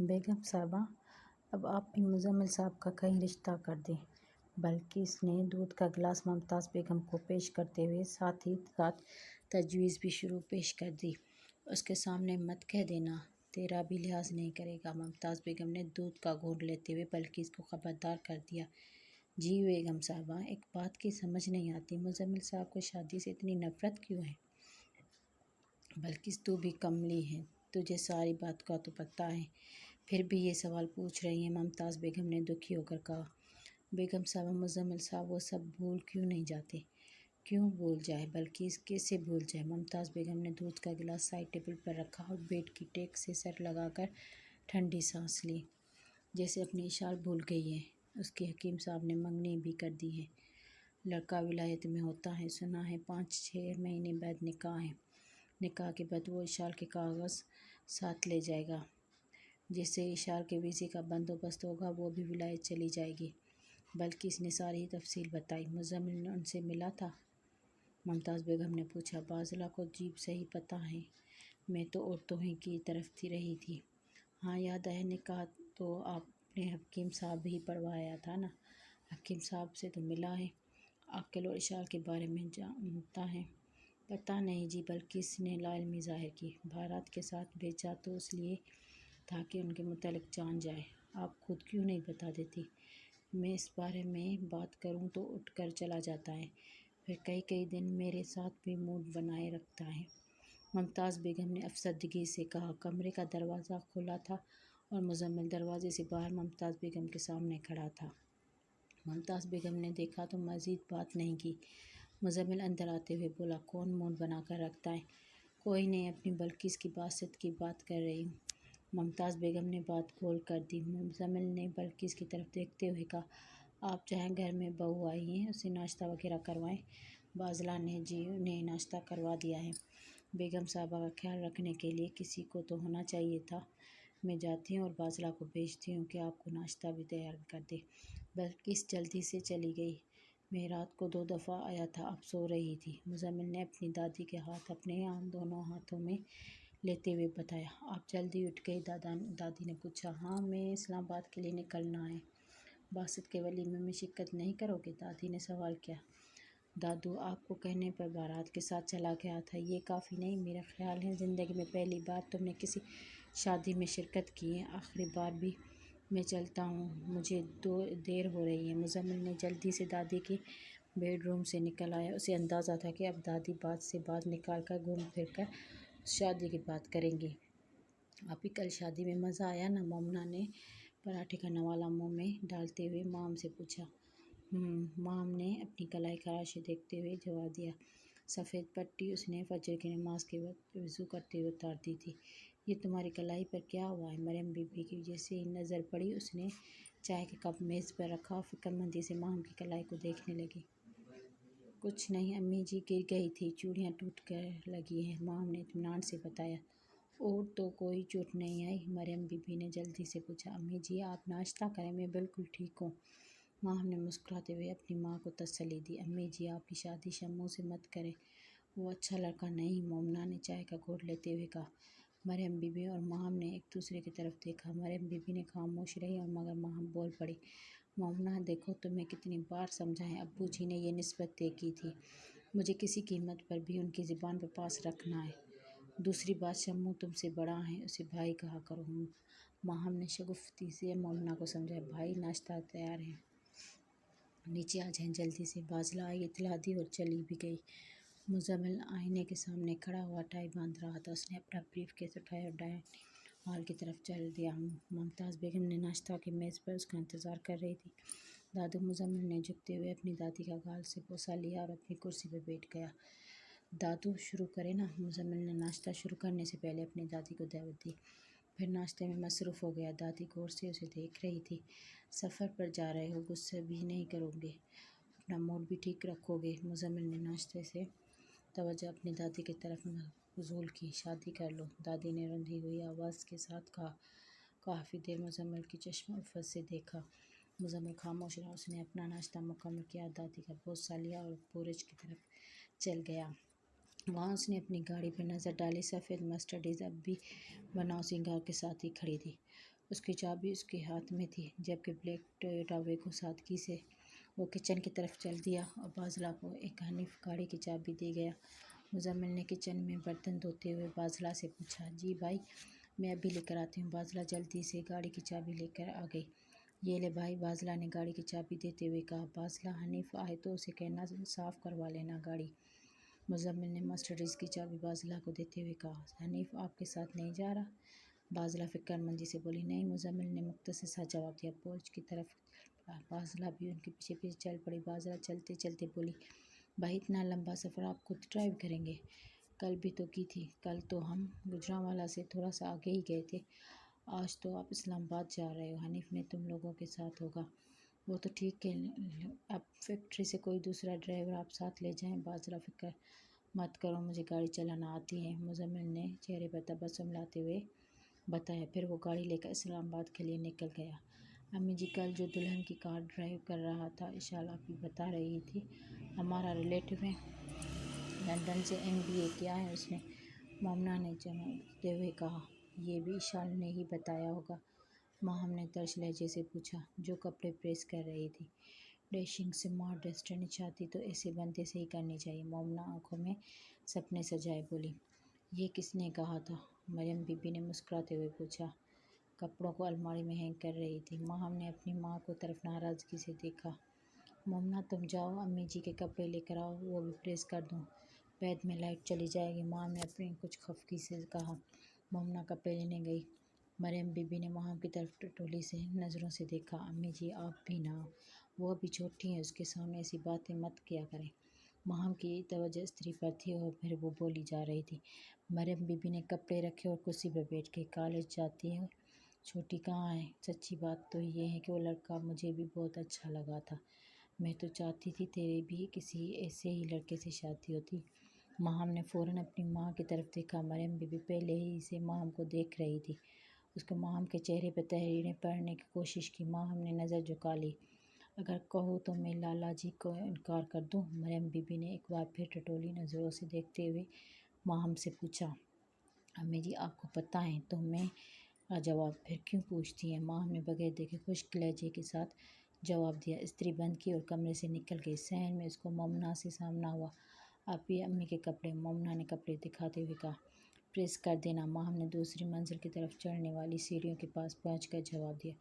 بیگم صاحبہ، اب آپ بھی مزمل صاحب کا کہیں رشتہ کر دیں۔ بلقیس نے دودھ کا گلاس ممتاز بیگم کو پیش کرتے ہوئے ساتھ ہی ساتھ تجویز بھی پیش کر دی۔ اس کے سامنے مت کہہ دینا، تیرا بھی لحاظ نہیں کرے گا۔ ممتاز بیگم نے دودھ کا گھونٹ لیتے ہوئے بلقیس کو خبردار کر دیا۔ جی بیگم صاحبہ، ایک بات کی سمجھ نہیں آتی، مزمل صاحب کو شادی سے اتنی نفرت کیوں ہے؟ بلقیس، تو بھی کملی ہے، تجھے ساری بات کا تو پتہ ہے، پھر بھی یہ سوال پوچھ رہی ہیں؟ ممتاز بیگم نے دکھی ہو کر کہا۔ بیگم صاحبہ، مزمل صاحب وہ سب بھول کیوں نہیں جاتے؟ کیوں بھول جائے بلقیس، کیسے بھول جائے؟ ممتاز بیگم نے دودھ کا گلاس سائڈ ٹیبل پر رکھا اور بیڈ کی ٹیک سے سر لگا کر ٹھنڈی سانس لی، جیسے اپنی اشارت بھول گئی ہے۔ اس کی حکیم صاحب نے منگنی بھی کر دی ہے، لڑکا ولایت میں ہوتا ہے، سنا ہے 5-6 مہینے بعد نکاح ہے، نکاح کے بعد وہ اشار کے کاغذ ساتھ لے جائے گا، جس سے اشار کے ویزے کا بندوبست ہوگا، وہ بھی ولایت چلی جائے گی۔ بلقیس نے ساری تفصیل بتائی۔ مزمل نے ان سے ملا تھا؟ ممتاز بیگم نے پوچھا۔ باذلہ کو جی صحیح پتہ ہے، میں تو عورتوں ہی کی طرف رہی تھی۔ ہاں یاد ہے، نکاح تو آپ نے حکیم صاحب ہی پڑھوایا تھا نا؟ حکیم صاحب سے تو ملا ہے، عقل اور اشار کے بارے میں جانتا ہے؟ پتہ نہیں جی، بلقیس نے لا علمی ظاہر کی۔ بھارت کے ساتھ بھیجا تو اس لیے تھا کہ ان کے متعلق جان جائے، آپ خود کیوں نہیں بتا دیتی؟ میں اس بارے میں بات کروں تو اٹھ کر چلا جاتا ہے، پھر کئی دن میرے ساتھ بھی موڈ بنائے رکھتا ہے۔ ممتاز بیگم نے افسردگی سے کہا۔ کمرے کا دروازہ کھلا تھا اور مزمل دروازے سے باہر ممتاز بیگم کے سامنے کھڑا تھا۔ ممتاز بیگم نے دیکھا تو مزید بات نہیں کی۔ مزمل اندر آتے ہوئے بولا، کون موڈ بنا کر رکھتا ہے؟ کوئی نہیں، اپنی بلقیس کی باسط کی بات کر رہی ہوں۔ ممتاز بیگم نے بات گول کر دی۔ مزمل نے بلقیس کی طرف دیکھتے ہوئے کہا، آپ چاہیں گھر میں بہو آئی ہیں، اسے ناشتہ وغیرہ کروائیں؟ باذلہ نے جی انہیں ناشتہ کروا دیا ہے۔ بیگم صاحبہ کا خیال رکھنے کے لیے کسی کو تو ہونا چاہیے تھا، میں جاتی ہوں اور باذلہ کو بھیجتی ہوں کہ آپ کو ناشتہ بھی تیار کر دے۔ بلقیس جلدی سے چلی گئی۔ میں رات کو 2 دفعہ آیا تھا، اب سو رہی تھی۔ مزمل نے اپنی دادی کے ہاتھ اپنے دونوں ہاتھوں میں لیتے ہوئے بتایا۔ آپ جلدی اٹھ گئی؟ دادی نے پوچھا۔ ہاں، میں اسلام آباد کے لیے نکلنا ہے۔ باسط کے ولیمے میں شرکت نہیں کرو گے؟ دادی نے سوال کیا۔ دادو، آپ کو کہنے پر بارات کے ساتھ چلا گیا تھا، یہ کافی نہیں؟ میرا خیال ہے زندگی میں پہلی بار تم نے کسی شادی میں شرکت کی ہے، آخری بار بھی۔ میں چلتا ہوں، مجھے دیر ہو رہی ہے۔ مزمل نے جلدی سے دادی کے بیڈ روم سے نکل آیا۔ اسے اندازہ تھا کہ اب دادی بات سے بات نکال کر گھوم پھر کر شادی کی بات کریں گی۔ آپی، کل شادی میں مزہ آیا نا؟ مومنہ نے پراٹھے کا نوالا منہ میں ڈالتے ہوئے مام سے پوچھا۔ مام نے اپنی کلائی خراشیں دیکھتے ہوئے جواب دیا۔ سفید پٹی اس نے فجر کی نماز کے وقت وضو کرتے ہوئے اتار دی تھی۔ یہ تمہاری کلائی پر کیا ہوا ہے؟ مریم بی بی کی جیسے ہی نظر پڑی، اس نے چائے کا کپ میز پر رکھا اور فکر مندی سے مام کی کلائی کو دیکھنے لگی۔ کچھ نہیں امی جی، گر گئی تھی، چوڑیاں ٹوٹ کر لگی ہیں، مام نے اطمینان سے بتایا۔ اور تو کوئی چوٹ نہیں آئی؟ مریم بی بی نے جلدی سے پوچھا۔ امی جی، آپ ناشتہ کریں، میں بالکل ٹھیک ہوں، مام نے مسکراتے ہوئے اپنی ماں کو تسلی دی۔ امی جی، آپ کی شادی شمو سے مت کریں، وہ اچھا لڑکا نہیں، مومنہ نے چائے کا گھونٹ لیتے ہوئے کہا۔ مریم بی بی اور مام نے ایک دوسرے کی طرف دیکھا۔ مریم بی بی نے خاموش رہی اور مگر مام بول پڑی۔ مومنہ، دیکھو تمہیں کتنی بار سمجھایا، ابو جی نے یہ نسبت طے کی تھی، مجھے کسی قیمت پر بھی ان کی زبان پر پاس رکھنا ہے۔ دوسری بات، شمو تم سے بڑا ہے، اسے بھائی کہا کرو۔ مام نے شگفتی سے مومنہ کو سمجھایا۔ بھائی، ناشتہ تیار ہے، نیچے آ جائیں جلدی سے۔ باذلہ آئی، اطلاع دی اور چلی بھی گئی۔ مزمل آئینے کے سامنے کھڑا ہوا ٹائی باندھ رہا تھا۔ اس نے اپنا بریف کیس اٹھایا اور ڈائننگ ہال کی طرف چل دیا۔ ممتاز بیگم نے ناشتہ کی میز پر اس کا انتظار کر رہی تھی۔ دادو، مزمل نے جھکتے ہوئے اپنی دادی کا گال سے بوسہ لیا اور اپنی کرسی پر بیٹھ گیا۔ دادو، شروع کریں نا؟ مزمل نے ناشتہ شروع کرنے سے پہلے اپنی دادی کو دعوت دی، پھر ناشتے میں مصروف ہو گیا۔ دادی غور سے اسے دیکھ رہی تھی۔ سفر پر جا رہے ہو، غصہ بھی نہیں کرو گے، اپنا موڈ بھی ٹھیک رکھو گے؟ مزمل نے ناشتے سے توجہ اپنی دادی کی طرف مبذول کی۔ شادی کر لو، دادی نے رندھی ہوئی آواز کے ساتھ کہا۔ کافی دیر مزمل کی چشم الفت سے دیکھا۔ مزمل خاموش رہا۔ اس نے اپنا ناشتہ مکمل کیا، دادی کا بوسہ لیا اور بورچ کی طرف چل گیا۔ وہاں اس نے اپنی گاڑی پر نظر ڈالی۔ سفید مرسڈیز اب بھی بناؤ سنگار کے ساتھ ہی کھڑی تھی۔ اس کی چابی اس کے ہاتھ میں تھی، جبکہ بلیک ٹویوٹا ویگو سادگی سے وہ کچن کی طرف چل دیا اور بازلا کو ایک حنیف گاڑی کی چابی دے گیا۔ مزمل نے کچن میں برتن دھوتے ہوئے بازلا سے پوچھا، جی بھائی، میں ابھی لے کر آتی ہوں۔ بازلا جلدی سے گاڑی کی چابی لے کر آ گئی۔ یہ لے بھائی، بازلا نے گاڑی کی چابی دیتے ہوئے کہا۔ بازلا، حنیف آئے تو اسے کہنا صاف کروا لینا گاڑی۔ مزمل نے مرسڈیز کی چابی بازلا کو دیتے ہوئے کہا، حنیف آپ کے ساتھ نہیں جا رہا؟ بازلا فکر مندی سے بولی، نہیں۔ مزمل نے مختصر سا جواب دیا۔ پورچ کی طرف پڑا، بازلا بھی ان کے پیچھے پیچھے چل پڑی۔ بازلا چلتے چلتے بولی، بھائی اتنا لمبا سفر آپ خود ڈرائیو کریں گے؟ کل بھی تو کی تھی، کل تو ہم گوجرانوالہ سے تھوڑا سا آگے ہی گئے تھے، آج تو آپ اسلام آباد جا رہے ہو، حنیف نے تم لوگوں کے ساتھ ہوگا۔ وہ تو ٹھیک ہے، اب فیکٹری سے کوئی دوسرا ڈرائیور آپ ساتھ لے جائیں۔ بازلا فکر مت کرو، مجھے گاڑی چلانا آتی ہے، مزمل نے چہرے پر تبسم لاتے ہوئے بتایا۔ پھر وہ گاڑی لے کر اسلام آباد کے لیے نکل گیا۔ امی جی، کل جو دلہن کی کار ڈرائیو کر رہا تھا، اشال آپ بتا رہی تھی، ہمارا ریلیٹیو ہے، لندن سے MBA کیا ہے اس نے، مومنہ نے چمکتے ہوئے کہا۔ یہ بھی اشال نے ہی بتایا ہوگا، ماہم نے ترش لہجے سے پوچھا، جو کپڑے پریس کر رہی تھی۔ ڈیشنگ سمارٹ ڈیسٹنی شادی تو ایسے بندے سے ہی کرنی چاہیے، مومنہ آنکھوں میں سپنے سجائے بولی۔ یہ کس نے کہا تھا؟ مریم بی بی نے مسکراتے ہوئے پوچھا۔ کپڑوں کو الماری میں ہینگ کر رہی تھی، ماہم نے اپنی ماں کو طرف ناراضگی سے دیکھا۔ مومنہ تم جاؤ، امی جی کے کپڑے لے کر آؤ، وہ بھی پریس کر دوں، بعد میں لائٹ چلی جائے گی، ماہم نے اپنی کچھ خفگی سے کہا۔ مومنہ کپڑے لینے گئی۔ مریم بی بی نے ماہم کی طرف ٹٹولی سے نظروں سے دیکھا۔ امی جی آپ بھی نہ، وہ ابھی چھوٹی ہیں، اس کے سامنے ایسی باتیں مت کیا کریں۔ ماہم کی توجہ استری پر تھی اور پھر وہ بولی جا رہی تھی۔ مریم بی بی نے کپڑے رکھے اور کرسی پر بیٹھ کے، کالج جاتی ہے، چھوٹی کہاں ہے؟ سچی بات تو یہ ہے کہ وہ لڑکا مجھے بھی بہت اچھا لگا تھا، میں تو چاہتی تھی تیری بھی کسی ایسے ہی لڑکے سے شادی ہوتی۔ ماہم نے فوراً اپنی ماں کی طرف دیکھا۔ مریم بی بی پہلے ہی سے ماہم کو دیکھ رہی تھی، اس کو ماہم کے چہرے پر تحریریں پڑھنے کی کوشش کی۔ ماہم نے نظر جھکا لی۔ اگر کہو تو میں لالا جی کو انکار کر دوں؟ مریم بی بی نے ایک بار پھر ٹٹولی نظروں سے دیکھتے ہوئے ماہم سے پوچھا۔ امی جی آپ کو پتہ ہے تو میں کا جواب پھر کیوں پوچھتی ہیں؟ ماہم نے بغیر دیکھے خشک لہجے کے ساتھ جواب دیا۔ استری بند کی اور کمرے سے نکل گئی۔ صحن میں اس کو مومنہ سے سامنا ہوا۔ آپ یہ امی کے کپڑے، مومنہ نے کپڑے دکھاتے ہوئے کہا۔ پریس کر دینا، ماہم نے دوسری منزل کی طرف چڑھنے والی سیڑھیوں کے پاس پہنچ کر جواب دیا۔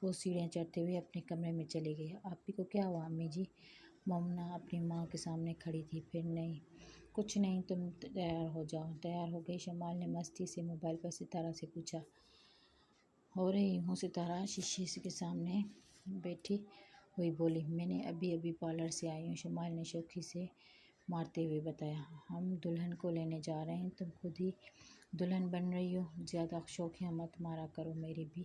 وہ سیڑھیاں چڑھتے ہوئے اپنے کمرے میں چلی گئی۔ آپ ہی کو کیا ہوا امی جی؟ مومنہ اپنی ماں کے سامنے کھڑی تھی۔ پھر نہیں کچھ نہیں، تم تیار ہو جاؤ۔ تیار ہو گئی؟ شمال نے مستی سے موبائل پر ستارہ سے پوچھا۔ ہو رہی ہوں، ستارہ شیشے کے سامنے بیٹھی ہوئی بولی۔ میں نے ابھی پارلر سے آئی ہوں، شمال نے شوخی سے مارتے ہوئے بتایا۔ ہم دلہن کو لینے جا رہے ہیں، تم خود ہی دلہن بن رہی ہو، زیادہ شوخیاں مت مارا کرو، میرے بھی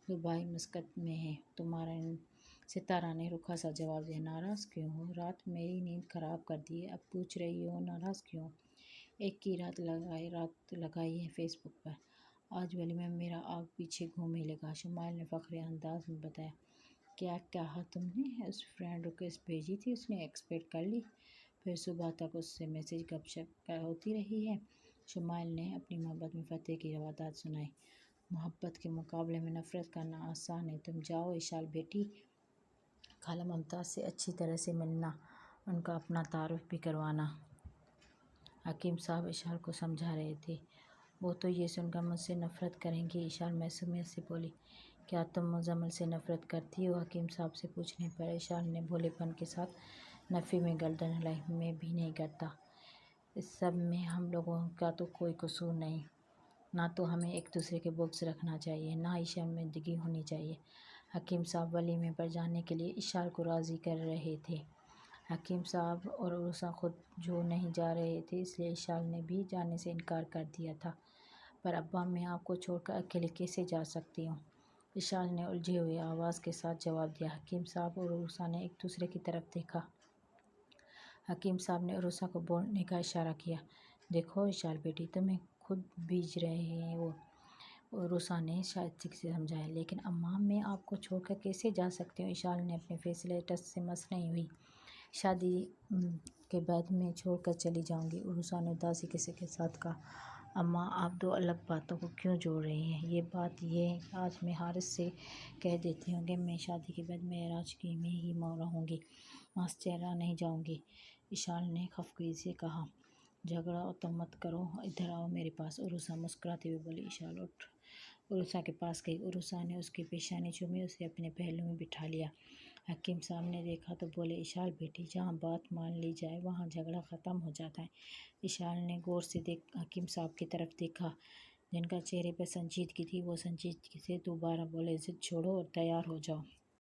دو بھائی مسقط میں ہیں۔ تمہارا ستارہ نے رکھا سا جواب دیا۔ ناراض کیوں ہو؟ رات میری نیند خراب کر دی ہے، اب پوچھ رہی ہو ناراض کیوں؟ ایک کی رات لگائی ہے فیس بک پر، آج ولیمہ میں میرا آگ پیچھے گھومنے لگا، شمال نے فخریہ انداز میں بتایا۔ کیا کہا تم نے؟ اس فرینڈ ریکویسٹ بھیجی تھی، اس نے ایکسپیکٹ کر لی، پھر صبح تک اس سے میسج گپ شپ ہوتی رہی ہے۔ شمال نے اپنی محبت میں فتح کی روادات سنائی۔ محبت کے مقابلے میں نفرت کرنا آسان ہے۔ تم جاؤ اشال بیٹی، خالہ ممتاز سے اچھی طرح سے ملنا، ان کا اپنا تعارف بھی کروانا۔ حکیم صاحب اشال کو سمجھا رہے تھے۔ وہ تو یہ سن کر مجھ سے نفرت کریں گی، اشال معصومیت سے بولی۔ کیا تم مزمل سے نفرت کرتی ہو؟ حکیم صاحب سے پوچھنے پر اشال نے بھولے پن کے ساتھ نفی میں گردن ہلائی۔ میں بھی نہیں کرتا، اس سب میں ہم لوگوں کا تو کوئی قصور نہیں، نہ تو ہمیں ایک دوسرے کے بغض رکھنا چاہیے، نہ ہی شرمندگی ہونی چاہیے۔ حکیم صاحب ولیمے پر جانے کے لیے اشال کو راضی کر رہے تھے۔ حکیم صاحب اور عروسہ خود جو نہیں جا رہے تھے، اس لیے اشال نے بھی جانے سے انکار کر دیا تھا۔ پر ابا میں آپ کو چھوڑ کر اکیلے کیسے جا سکتی ہوں؟ اشال نے الجھے ہوئے آواز کے ساتھ جواب دیا۔ حکیم صاحب اور عروسہ نے ایک دوسرے کی طرف دیکھا۔ حکیم صاحب نے عروسہ کو بولنے کا اشارہ کیا۔ دیکھو اشال بیٹی، تمہیں خود بھیج رہے ہیں وہ، عروسہ نے شائستگی سے سمجھایا۔ لیکن اماں میں آپ کو چھوڑ کر کیسے جا سکتی ہوں؟ اشال نے اپنے فیصلے ٹس سے مس نہیں ہوئی۔ شادی کے بعد میں چھوڑ کر چلی جاؤں گی، عروسہ نے اداسی کے ساتھ کہا۔ اماں آپ دو الگ باتوں کو کیوں جوڑ رہی ہیں؟ یہ بات یہ آج میں حارث سے کہہ دیتی ہوں کہ میں شادی کے بعد معراج کی میں ہی رہوں گی، ماسٹیرا نہیں جاؤں گی۔ اشال نے خفگی سے کہا۔ جھگڑا تو مت کرو، ادھر آؤ میرے پاس، عروسہ مسکراتے ہوئے بولی۔ اشال اٹھ عروسہ کے پاس گئی۔ عروسہ نے اس کی پیشانی چومی، اسے اپنے پہلو میں بٹھا لیا۔ حکیم صاحب نے دیکھا تو بولے، اشال بیٹی، جہاں بات مان لی جائے وہاں جھگڑا ختم ہو جاتا ہے۔ اشال نے غور سے حکیم صاحب کی طرف دیکھا، جن کا چہرے پر سنجیدگی تھی۔ وہ سنجیدگی سے دوبارہ بولے، ضد چھوڑو اور تیار ہو جاؤ۔